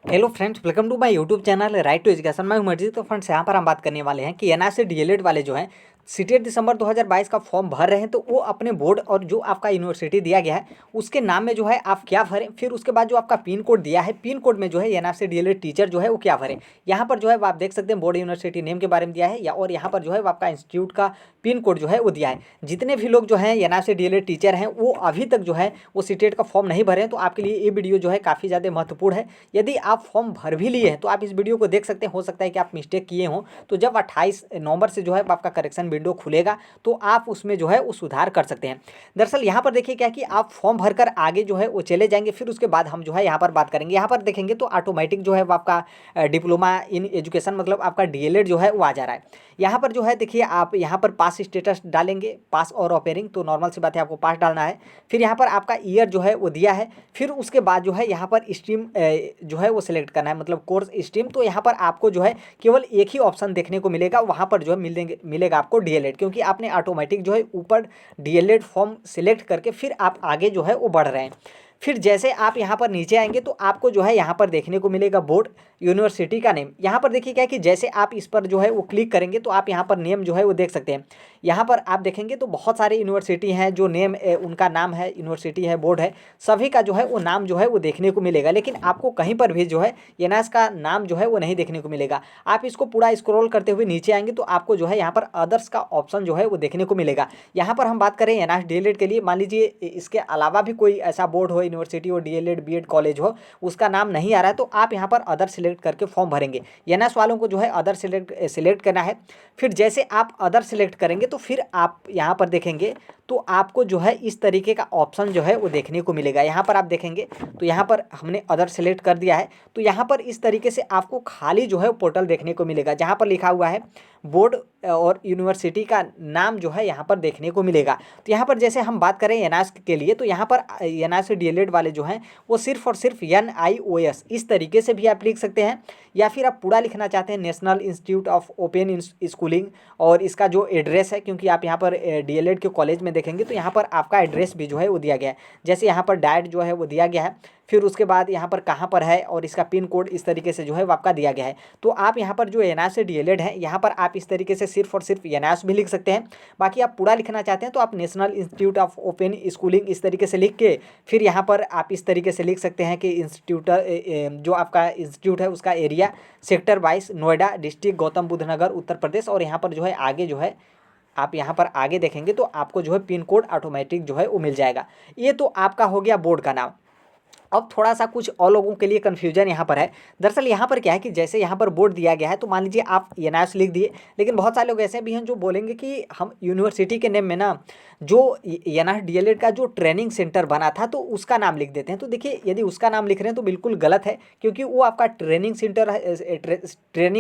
Hello friends, welcome to my YouTube channel right to education. मैं उमरजीत। तो friends, यहाँ पर हम बात करने वाले हैं कि एनआरसी डीएलएड वाले जो हैं सीटेट दिसंबर 2022 का फॉर्म भर रहे हैं, तो वो अपने बोर्ड और जो आपका यूनिवर्सिटी दिया गया है उसके नाम में जो है आप क्या भरें, फिर उसके बाद जो आपका पिन कोड दिया है, पिन कोड में जो है एनआरसी डीएलएड टीचर जो है वो क्या भरें। यहाँ पर जो है वो आप देख सकते हैं बोर्ड यूनिवर्सिटी नेम के बारे में दिया है या और यहाँ पर जो है वो आपका इंस्टीट्यूट का पिन कोड जो है वो दिया है। जितने भी लोग जो है एनआरसी डीएलएड टीचर हैं वो अभी तक जो है वो सीटेट का फॉर्म नहीं भरे हैं, तो आपके लिए ये वीडियो जो है काफ़ी ज़्यादा महत्वपूर्ण है। यदि आप फॉर्म भर भी लिए हैं तो आप इस वीडियो को देख सकते हैं। हो सकता है कि आप मिस्टेक किए हों, तो जब 28 नवंबर से जो है आपका करेक्शन विंडो खुलेगा तो आप उसमें जो है वो सुधार कर सकते हैं। दरअसल यहाँ पर देखिए क्या कि आप फॉर्म भरकर आगे जो है वो चले जाएंगे, फिर उसके बाद हम जो है यहाँ पर बात करेंगे। यहाँ पर देखेंगे तो ऑटोमेटिक जो है वो आपका डिप्लोमा इन एजुकेशन मतलब आपका डीएलएड जो है वो आ जा रहा है। यहाँ पर जो है देखिए आप यहाँ पर पास स्टेटस डालेंगे, पास और अपेयरिंग, तो नॉर्मल सी बात है आपको पास डालना है। फिर यहाँ पर आपका ईयर जो है वो दिया है, फिर उसके बाद जो है यहाँ पर स्ट्रीम जो है वो सिलेक्ट करना है, मतलब कोर्स स्ट्रीम। तो यहाँ पर आपको जो है केवल एक ही ऑप्शन देखने को मिलेगा, वहाँ पर जो है मिलेगा आपको डीएलएड, क्योंकि आपने ऑटोमेटिक जो है ऊपर डीएलएड फॉर्म सिलेक्ट करके फिर आप आगे जो है वो बढ़ रहे हैं। फिर जैसे आप यहाँ पर नीचे आएंगे तो आपको जो है यहाँ पर देखने को मिलेगा बोर्ड यूनिवर्सिटी का नेम। यहाँ पर देखिए क्या है कि जैसे आप इस पर जो है वो क्लिक करेंगे तो आप यहाँ पर नेम जो है वो देख सकते हैं। यहाँ पर आप देखेंगे तो बहुत सारी यूनिवर्सिटी हैं जो नेम उनका नाम है, यूनिवर्सिटी है, बोर्ड है, सभी का जो है वो नाम जो है वो देखने को मिलेगा। लेकिन आपको कहीं पर भी जो है एनआईएस का नाम जो है वो नहीं देखने को मिलेगा। आप इसको पूरा स्क्रॉल करते हुए नीचे आएंगे तो आपको जो है यहाँ पर अदर्स का ऑप्शन जो है वो देखने को मिलेगा। यहाँ पर हम बात करें एनआईएस डीएलएड के लिए, मान लीजिए इसके अलावा भी कोई ऐसा बोर्ड हो, यूनिवर्सिटी हो, डीएलएड बीएड कॉलेज हो, उसका नाम नहीं आ रहा है, तो आप यहाँ पर अदर सिलेक्ट करके फॉर्म भरेंगे। एनआईएस वालों को जो है अदर सिलेक्ट करना है। फिर जैसे आप अदर सिलेक्ट करेंगे तो फिर आप यहाँ पर देखेंगे तो आपको जो है इस तरीके का ऑप्शन जो है वो देखने को मिलेगा। यहाँ पर आप देखेंगे तो यहाँ पर हमने अदर सेलेक्ट कर दिया है, तो यहाँ पर इस तरीके से आपको खाली जो है पोर्टल देखने को मिलेगा जहाँ पर लिखा हुआ है बोर्ड और यूनिवर्सिटी का नाम जो है यहाँ पर देखने को मिलेगा। तो यहाँ पर जैसे हम बात करें एनआईएस के लिए, तो यहाँ पर एनआईएस डीएलएड वाले जो हैं वो सिर्फ और सिर्फ NIOS इस तरीके से भी आप लिख सकते हैं, या फिर आप पूरा लिखना चाहते हैं national institute of open schooling, और इसका जो एड्रेस है, क्योंकि आप यहाँ पर डीएलएड के कॉलेज में देखेंगे तो यहाँ पर आपका एड्रेस भी जो है वो दिया गया है। जैसे यहाँ पर डायट जो है वो दिया गया है, फिर उसके बाद यहाँ पर कहाँ पर है और इसका पिन कोड इस तरीके से जो है वो आपका दिया गया है। तो आप यहाँ पर जो एनआईएस डीएलएड है यहाँ पर आप इस तरीके से सिर्फ और सिर्फ एनआईएस भी लिख सकते हैं। बाकी आप पूरा लिखना चाहते हैं तो आप national institute of open schooling इस तरीके से लिख के फिर यहाँ पर आप इस तरीके से लिख सकते हैं कि इंस्टीट्यूट जो आपका इंस्टीट्यूट है उसका area sector 22 Noida district Gautam Buddh Nagar Uttar Pradesh, और यहाँ पर जो है आगे जो है आप यहाँ पर आगे देखेंगे तो आपको जो है पिन कोड ऑटोमेटिक जो है वो मिल जाएगा। ये तो आपका हो गया बोर्ड का नाम। अब थोड़ा सा कुछ और लोगों के लिए कन्फ्यूजन यहाँ पर है। दरअसल यहाँ पर क्या है कि जैसे यहाँ पर बोर्ड दिया गया है तो मान लीजिए आप एनआईएस लिख दिए, लेकिन बहुत सारे लोग ऐसे भी हैं जो बोलेंगे कि हम यूनिवर्सिटी के नेम में ना जो एनआईएस डीएलएड का जो ट्रेनिंग सेंटर बना था तो उसका नाम लिख देते हैं। तो देखिए यदि उसका नाम लिख रहे हैं तो बिल्कुल गलत है, क्योंकि वो आपका ट्रेनिंग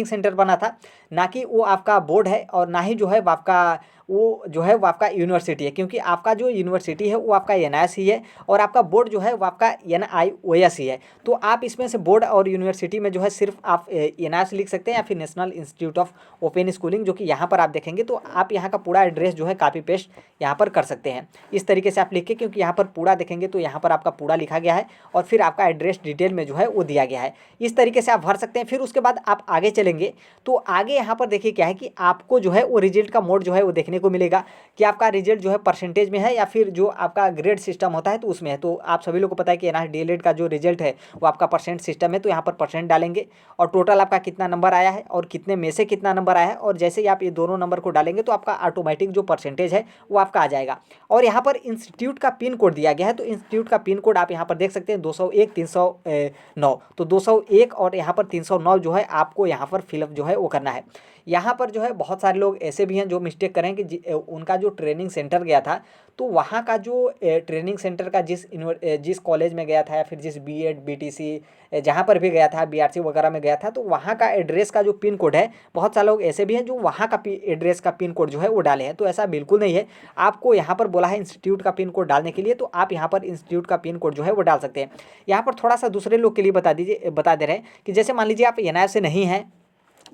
सेंटर बना था, ना कि वो आपका बोर्ड है, और ना ही जो है वो आपका यूनिवर्सिटी है, क्योंकि आपका जो यूनिवर्सिटी है वो आपका एनआईएस ही है और आपका बोर्ड जो है वो आपका NIOS ही है। तो आप इसमें से बोर्ड और यूनिवर्सिटी में जो है सिर्फ आप एनआईएस लिख सकते हैं या फिर national institute of open schooling, जो कि यहाँ पर आप देखेंगे तो आप यहाँ का पूरा एड्रेस जो है कॉपी पेस्ट यहाँ पर कर सकते हैं इस तरीके से आप लिख के, क्योंकि यहाँ पर पूरा देखेंगे तो यहाँ पर आपका पूरा लिखा गया है और फिर आपका एड्रेस डिटेल में जो है वो दिया गया है। इस तरीके से आप भर सकते हैं। फिर उसके बाद आप आगे चलेंगे तो आगे यहाँ पर देखिए क्या है कि आपको जो है वो रिजल्ट का मोड जो है वो देखने को मिलेगा कि आपका रिजल्ट जो है परसेंटेज में है या फिर जो आपका ग्रेड सिस्टम होता है तो उसमें है। तो आप सभी लोग को पता है कि एनआईएस डीएलएड का जो रिजल्ट है वो आपका परसेंट सिस्टम है, तो यहाँ पर परसेंट डालेंगे और टोटल आपका कितना नंबर आया है और कितने में से कितना नंबर आया है, और जैसे ही आप ये दोनों नंबर को डालेंगे तो आपका ऑटोमेटिक जो परसेंटेज है वो आपका आ जाएगा। और यहाँ पर इंस्टीट्यूट का पिन कोड दिया गया है, तो इंस्टीट्यूट का पिन कोड आप यहाँ पर देख सकते हैं 201 309, तो 201 और यहाँ पर 309 जो है आपको यहाँ पर फिलअप जो है वो करना है। यहाँ पर जो है बहुत सारे लोग ऐसे भी हैं जो मिस्टेक करें कि उनका जो ट्रेनिंग सेंटर गया था तो वहाँ का जो ट्रेनिंग सेंटर का जिस कॉलेज में गया था या फिर जिस बीएड बीटीसी जहाँ पर भी गया था, बीआरसी वगैरह में गया था, तो वहाँ का एड्रेस का जो पिन कोड है, बहुत सारे लोग ऐसे भी हैं जो वहाँ का एड्रेस का पिन कोड जो है वो डाले हैं। तो ऐसा बिल्कुल नहीं है। आपको यहाँ पर बोला है इंस्टीट्यूट का पिन कोड डालने के लिए, तो आप यहाँ पर इंस्टीट्यूट का पिन कोड जो है वो डाल सकते हैं। यहाँ पर थोड़ा सा दूसरे लोग के लिए बता दे रहे हैं कि जैसे मान लीजिए आप एनआईएस से नहीं हैं,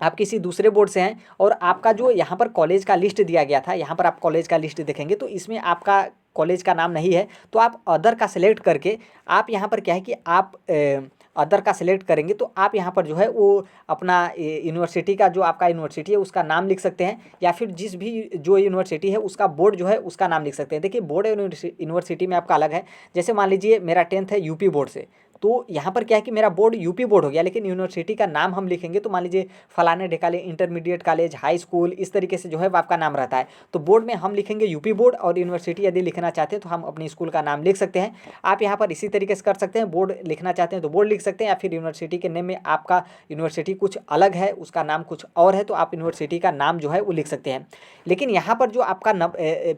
आप किसी दूसरे बोर्ड से हैं और आपका जो यहाँ पर कॉलेज का लिस्ट दिया गया था, यहाँ पर आप कॉलेज का लिस्ट देखेंगे तो इसमें आपका कॉलेज का नाम नहीं है, तो आप अदर का सिलेक्ट करके आप यहाँ पर क्या है कि आप अदर का सिलेक्ट करेंगे तो आप यहाँ पर जो है वो अपना यूनिवर्सिटी का जो आपका यूनिवर्सिटी है उसका नाम लिख सकते हैं, या फिर जिस भी जो यूनिवर्सिटी है उसका बोर्ड जो है उसका नाम लिख सकते हैं। देखिए बोर्ड यूनिवर्सिटी में आपका अलग है। जैसे मान लीजिए मेरा 10th है यूपी बोर्ड से, तो यहाँ पर क्या है कि मेरा बोर्ड यूपी बोर्ड हो गया, लेकिन यूनिवर्सिटी का नाम हम लिखेंगे तो मान लीजिए फलाने ढेकाले इंटरमीडिएट कॉलेज, हाई स्कूल, इस तरीके से जो है वो आपका नाम रहता है। तो बोर्ड में हम लिखेंगे यूपी बोर्ड, और यूनिवर्सिटी यदि लिखना चाहते हैं तो हम अपनी स्कूल का नाम लिख सकते हैं। आप यहाँ पर इसी तरीके से कर सकते हैं, बोर्ड लिखना चाहते हैं तो बोर्ड लिख सकते हैं, या फिर यूनिवर्सिटी के नेम में आपका यूनिवर्सिटी कुछ अलग है, उसका नाम कुछ और है, तो आप यूनिवर्सिटी का नाम जो है वो लिख सकते हैं। लेकिन यहाँ पर जो आपका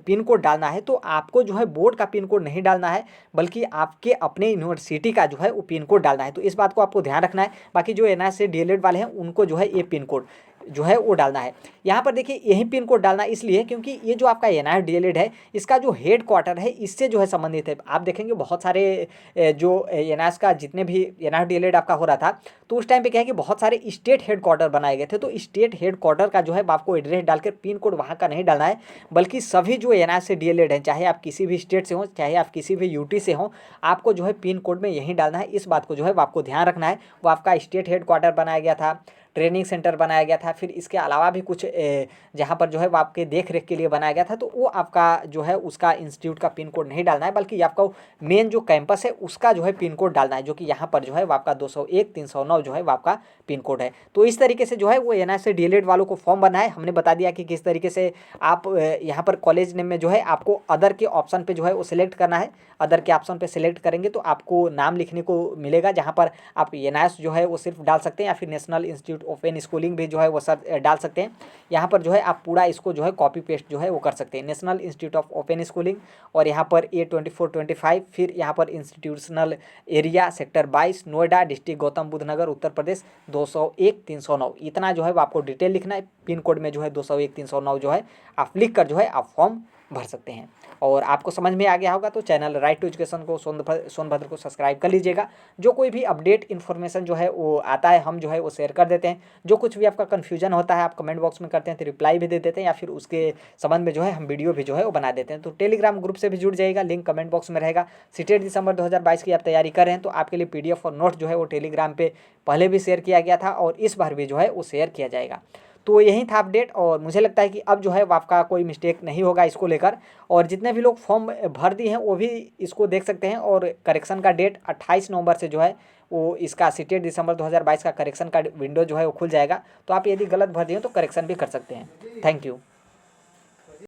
पिन कोड डालना है तो आपको जो है बोर्ड का पिन कोड नहीं डालना है, बल्कि आपके अपने यूनिवर्सिटी का जो है वो पिन कोड डालना है। तो इस बात को आपको ध्यान रखना है। बाकी जो एनआईएस डीएलएड वाले हैं उनको जो है ये पिन कोड जो है वो डालना है। यहाँ पर देखिए यही पिन कोड डालना इसलिए क्योंकि ये जो आपका एनआईएस डीएलएड है इसका जो हेड क्वार्टर है इससे जो है संबंधित है। आप देखेंगे बहुत सारे जो एनआईएस का जितने भी एनआईएस डीएलएड आपका हो रहा था तो उस टाइम पे क्या है कि बहुत सारे स्टेट हेड क्वार्टर बनाए गए थे। तो स्टेट हेड क्वार्टर का जो है आपको एड्रेस डालकर पिन कोड वहाँ का नहीं डालना है, बल्कि सभी जो एनआईएस से डीएलएड हैं, चाहे आप किसी भी स्टेट से हों, चाहे आप किसी भी यूटी से हों, आपको जो है पिन कोड में यही डालना है। इस बात को जो है वो आपको ध्यान रखना है। वो आपका स्टेट हेड क्वार्टर बनाया गया था, ट्रेनिंग सेंटर बनाया गया था, फिर इसके अलावा भी कुछ जहाँ पर जो है वो आपके देख रेख के लिए बनाया गया था, तो वो आपका जो है उसका इंस्टीट्यूट का पिन कोड नहीं डालना है, बल्कि आपका मेन जो कैंपस है उसका जो है पिन कोड डालना है, जो कि यहाँ पर जो है वो आपका 201 309 जो है वो आपका पिन कोड है। तो इस तरीके से जो है वो एनआईएस से डीएलएड वालों को फॉर्म भरना है। हमने बता दिया कि किस तरीके से आप यहाँ पर कॉलेज नेम में जो है आपको अदर के ऑप्शन पे जो है वो सिलेक्ट करना है। अदर के ऑप्शन पे सिलेक्ट करेंगे तो आपको नाम लिखने को मिलेगा, जहाँ पर आप एनआईएस जो है वो सिर्फ डाल सकते हैं, या फिर नेशनल इंस्टीट्यूट ओपन स्कूलिंग भी जो है वो सर डाल सकते हैं। यहाँ पर जो है आप पूरा इसको जो है कॉपी पेस्ट जो है वो कर सकते हैं, national institute of open schooling, और यहाँ पर A2425, फिर यहाँ पर institutional area sector 22 Noida district Gautam Buddh Nagar Uttar Pradesh 201 309, इतना जो है वो आपको डिटेल लिखना है। पिन कोड में जो है 201 309 जो है आप लिख कर जो है आप फॉर्म भर सकते हैं। और आपको समझ में आ गया होगा तो चैनल राइट टू एजुकेशन को सोनभद्र को सब्सक्राइब कर लीजिएगा। जो कोई भी अपडेट इन्फॉर्मेशन जो है वो आता है हम जो है वो शेयर कर देते हैं। जो कुछ भी आपका कन्फ्यूजन होता है आप कमेंट बॉक्स में करते हैं तो रिप्लाई भी दे देते हैं, या फिर उसके संबंध में जो है हम वीडियो भी जो है वो बना देते हैं। तो टेलीग्राम ग्रुप से भी जुड़ जाइएगा, लिंक कमेंट बॉक्स में रहेगा। सीटेट दिसंबर 2022 की आप तैयारी कर रहे हैं तो आपके लिए PDF और नोट जो है वो टेलीग्राम पे पहले भी शेयर किया गया था और इस बार भी जो है वो शेयर किया जाएगा। तो यही था अपडेट, और मुझे लगता है कि अब जो है वो आपका कोई मिस्टेक नहीं होगा इसको लेकर। और जितने भी लोग फॉर्म भर दिए हैं वो भी इसको देख सकते हैं, और करेक्शन का डेट 28 नवंबर से जो है वो इसका सीटेट दिसंबर 2022 का करेक्शन का विंडो जो है वो खुल जाएगा। तो आप यदि गलत भर दिए तो करेक्शन भी कर सकते हैं। Thank you.